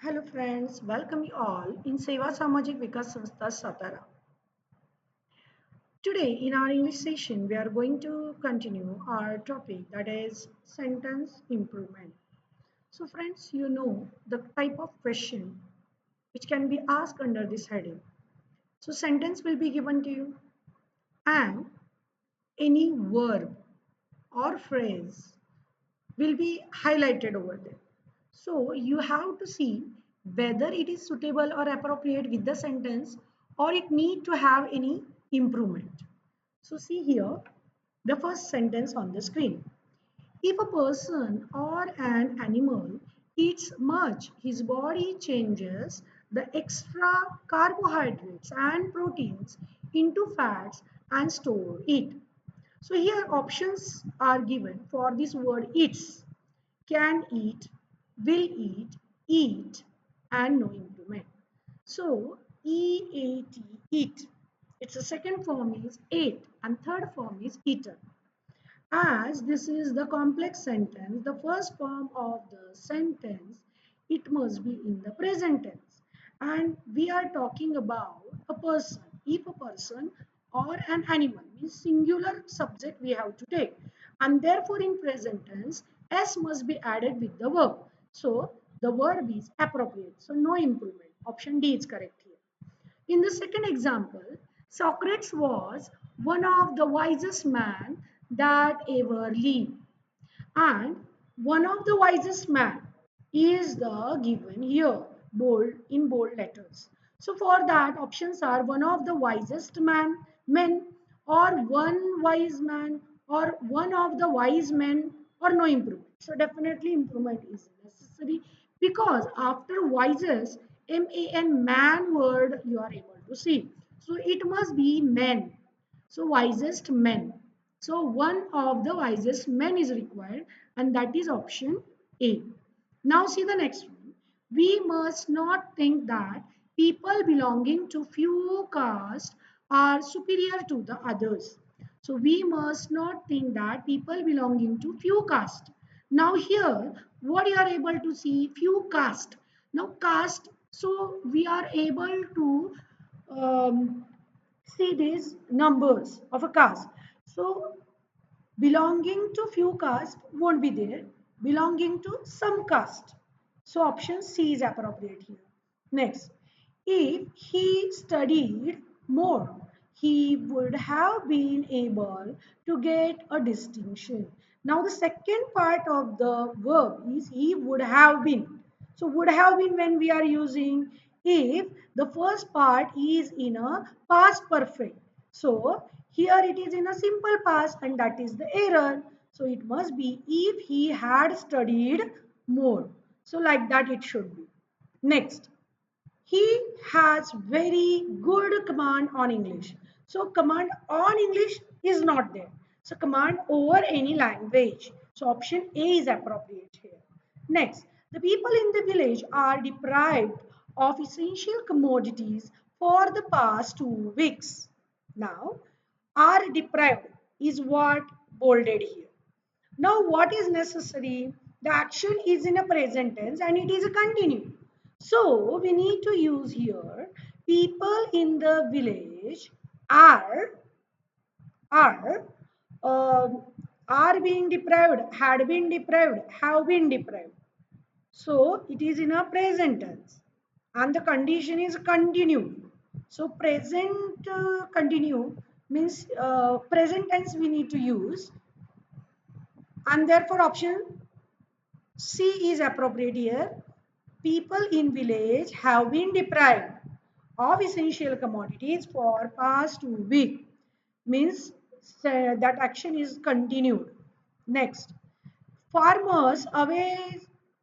Hello friends, welcome you all in Seva Samajik Vikas Sanstha Satara. Today in our English session we are going to continue our topic, that is sentence improvement. So friends, you know the type of question which can be asked under this heading. So sentence will be given to you and any verb or phrase will be highlighted over there. So you have to see whether it is suitable or appropriate with the sentence or it need to have any improvement. So see here the first sentence on the screen. If a person or an animal eats much, his body changes the extra carbohydrates and proteins into fats and store it. So here options are given for this word eats: can eat, will eat, and no improvement. So EAT, eat. Its second form is ate and third form is eaten. As this is the complex sentence, the first form of the sentence, it must be in the present tense. And we are talking about a person. If a person or an animal means singular subject we have to take. And therefore in present tense, S must be added with the verb. So the verb is appropriate. So no improvement. Option D is correct here. In the second example, Socrates was one of the wisest men that ever lived. And one of the wisest man is the given here, bold in bold letters. So for that, options are one of the wisest men, or one wise man, or one of the wise men, or no improvement. So definitely improvement is necessary, because after wisest, man word you are able to see. So it must be men. So wisest men. So one of the wisest men is required, and that is option A. Now see the next one. We must not think that people belonging to few castes are superior to the others. So we must not think that people belonging to few caste. Now here, what you are able to see, few caste. Now caste, so we are able to see these numbers of a caste. So belonging to few caste won't be there. Belonging to some caste. So option C is appropriate here. Next, if he studied more, he would have been able to get a distinction. Now the second part of the verb is he would have been. So would have been when we are using if the first part is in a past perfect. So here it is in a simple past, and that is the error. So it must be if he had studied more. So like that it should be. Next, he has very good command on English. So command on English is not there. So command over any language. So option A is appropriate here. Next, the people in the village are deprived of essential commodities for the past 2 weeks. Now, are deprived is what bolded here. Now, what is necessary? The action is in a present tense and it is a continue. So, we need to use here people in the village are are um, are being deprived, had been deprived, have been deprived. So, it is in a present tense and the condition is continue. So, present continue means present tense we need to use, and therefore option C is appropriate here. People in village have been deprived of essential commodities for past 2 weeks. Means that action is continued. Next, farmers away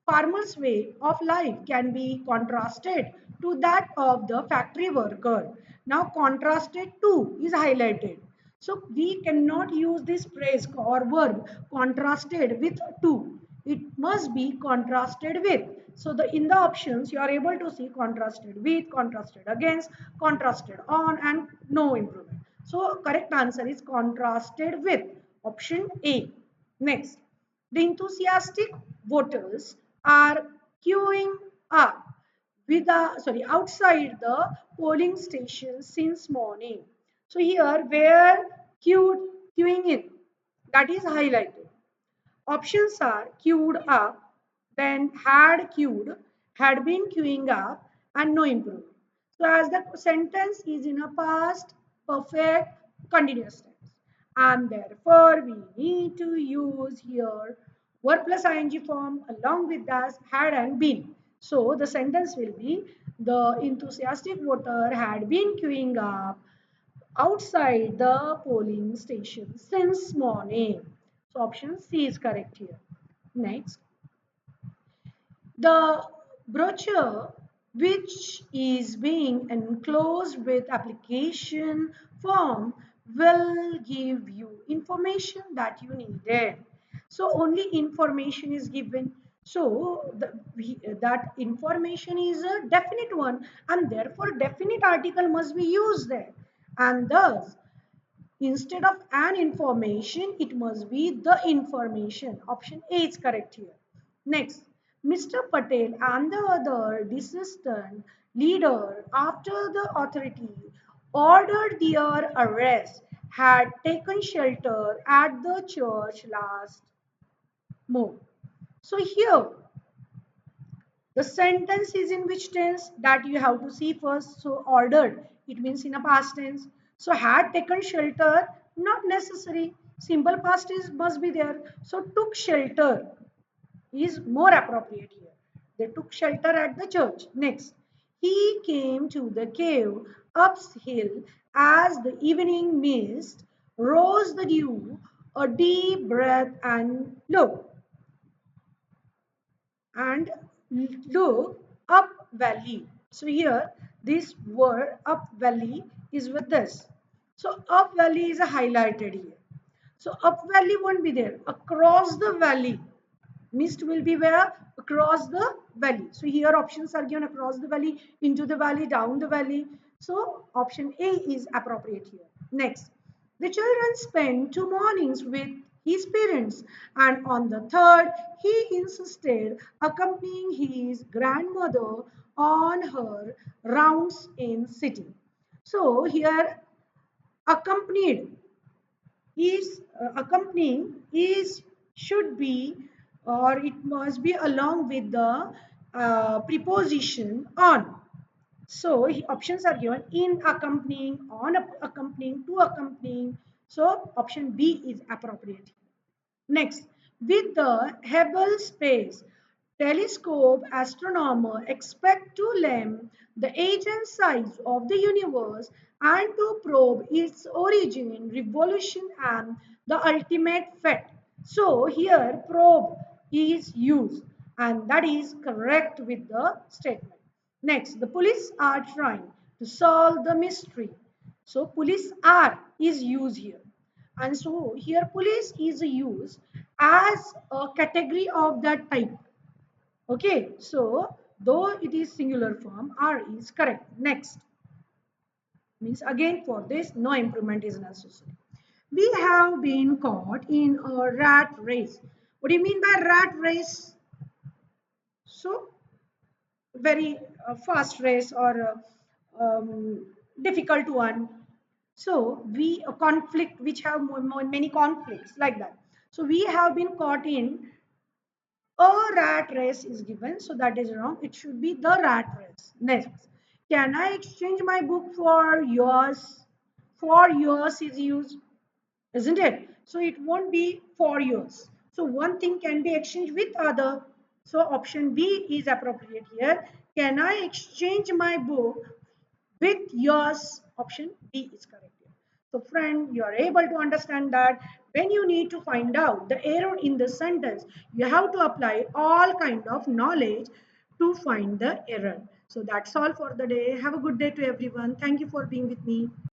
farmers' way of life can be contrasted to that of the factory worker. Now contrasted to is highlighted. So we cannot use this phrase or verb contrasted with to. It must be contrasted with. So the in the options you are able to see contrasted with, contrasted against, contrasted on, and no improvement. So correct answer is contrasted with, option A. Next, the enthusiastic voters are queuing up with the sorry outside the polling station since morning. So here where queuing in, that is highlighted. Options are queued up, then had been queuing up, and no improvement. So, as the sentence is in a past perfect continuous tense, and therefore we need to use here verb plus ing form along with that had and been. So, the sentence will be the enthusiastic voter had been queuing up outside the polling station since morning. So option C is correct here. Next, the brochure which is being enclosed with application form will give you information that you needed. So only information is given. So that information is a definite one, and therefore definite article must be used there. And thus instead of an information, it must be the information. Option A is correct here. Next, Mr. Patel and the other dissident leader, after the authority ordered their arrest, had taken shelter at the church last month. So here the sentence is in which tense that you have to see first. So ordered, it means in a past tense. So had taken shelter, not necessary. Simple past is must be there. So took shelter is more appropriate here. They took shelter at the church. Next, he came to the cave uphill as the evening mist rose the dew, a deep breath and and look up valley. So here this word up valley is with this. So up valley is highlighted here. So up valley won't be there. Across the valley. Mist will be where? Across the valley. So here options are given across the valley, into the valley, down the valley. So option A is appropriate here. Next, the children spent 2 mornings with his parents, and on the third, he insisted accompanying his grandmother on her rounds in city. So here accompanied is accompanying is should be or it must be along with the preposition on. So options are given in accompanying, on accompanying, to accompanying. So option B is appropriate. Next, with the Hubble Space Telescope, astronomers expect to learn the age and size of the universe and to probe its origin, revolution, and the ultimate fate. So here probe is used, and that is correct with the statement. Next, the police are trying to solve the mystery. So police are is used here. And so here police is used as a category of that type. Okay, so though it is singular form, R is correct. Next, means again for this, no improvement is necessary. We have been caught in a rat race. What do you mean by rat race? So, very fast race or difficult one. So we a conflict which have many conflicts like that. So we have been caught in a rat race is given, so that is wrong. It should be the rat race. Next, can I exchange my book for yours? For yours is used, isn't it? So it won't be for yours. So one thing can be exchanged with other. So option B is appropriate here. Can I exchange my book with yours? Option B is correct here. So friend, you are able to understand that when you need to find out the error in the sentence, you have to apply all kind of knowledge to find the error. So that's all for the day. Have a good day to everyone. Thank you for being with me.